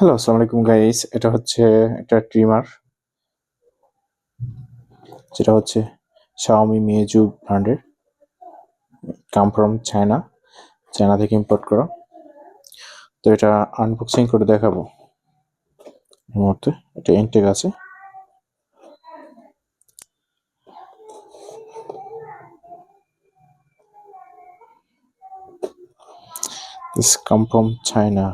Hello, আসসালামু আলাইকুম guys. এটা হচ্ছে একটা ট্রিমার, যেটা হচ্ছে Xiaomi Meizu ব্র্যান্ডের, কাম ফ্রম চায়না থেকে ইম্পোর্ট করা। তো এটা আনবক্সিং করে দেখাবো এই মুহূর্তে। এটা ইনটেক আছে। This come from China.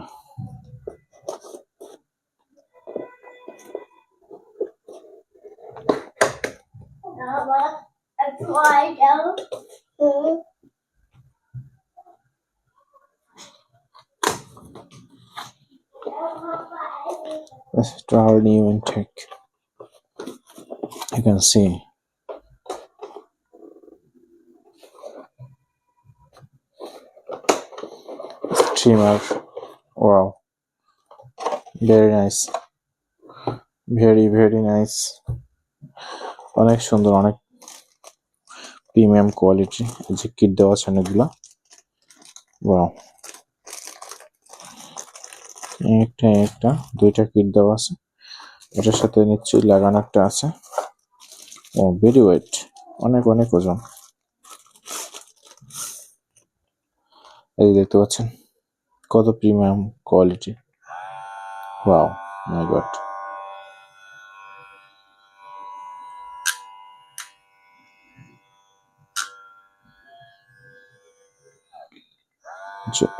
This is our new intake. You can see. Trimmer. Wow. Very nice. Very nice. অনেক সুন্দর, অনেক প্রিমিয়াম কোয়ালিটি। এই যে কিট দেওয়া আছে অনেকগুলা। ওয়াও। একটা দুইটা কিট দেওয়া আছে। এটার সাথে নিশ্চয়ই লাগানো একটা আছে। ও ভেরি ওয়েট, অনেক ওজন। এই দেখতে পাচ্ছেন কত প্রিমিয়াম কোয়ালিটি। ওয়াও মাই গড।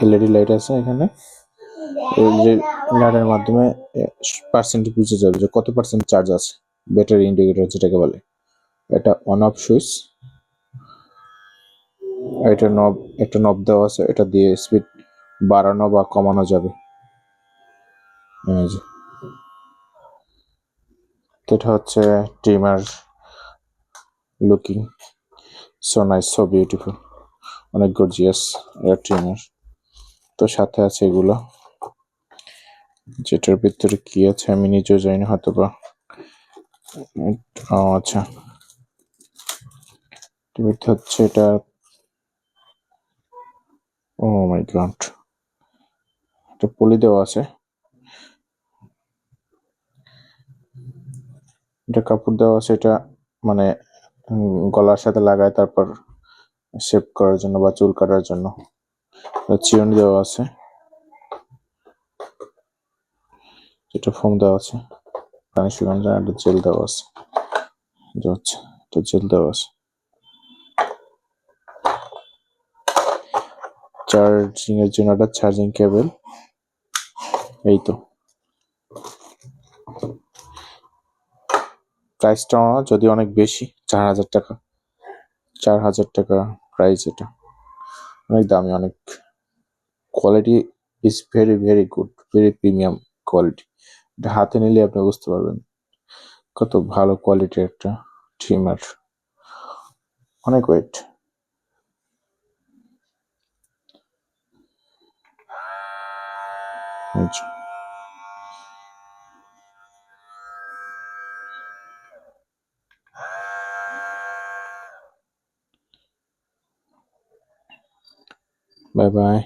এলইডি লাইট আছে এখানে। এই যে লাইটের মাধ্যমে পার্সেন্ট বুঝে যাবে যে কত পার্সেন্ট চার্জ আছে। ব্যাটারি ইন্ডিকেটর যেটাকে বলে। এটা অন অফ সুইচ। এটা একটা নব দেওয়া আছে, এটা দিয়ে স্পিড বাড়ানো বা কমানো যাবে। এই যে এটা হচ্ছে trimmer, looking so nice, so beautiful, অনেক গর্জিয়াস এটা ট্রিমার। তো সাথে আছে এগুলো, যেটার ভিতরে কি আছে আমি নিজেও জানি না, হয়তো বা আচ্ছা হচ্ছে এটা। ও মাই গড, এটা পলি দেওয়া আছে। এটা কাপড় দেওয়া আছে, এটা মানে গলার সাথে লাগায় তারপর শেভ করার জন্য বা চুল কাটার জন্য। চিরুনি দেওয়া আছে, এটা ফোম দেওয়া আছে, পানি শুকানোর জন্য একটা জেল দেওয়া আছে। এটা জেল দেওয়া আছে। চার্জিং এর জন্য একটা চার্জিং কেবল। এই তো প্রাইসটা যদি অনেক বেশি, 4,000 টাকা। 4,000 টাকা প্রাইস। এটা অনেক দামি, অনেক quality is very good, very premium quality. এটা হাতে নিলে আপনি বুঝতে পারবেন কত ভালো কোয়ালিটির একটা ট্রিমার। অনেক ওয়েট। Bye bye.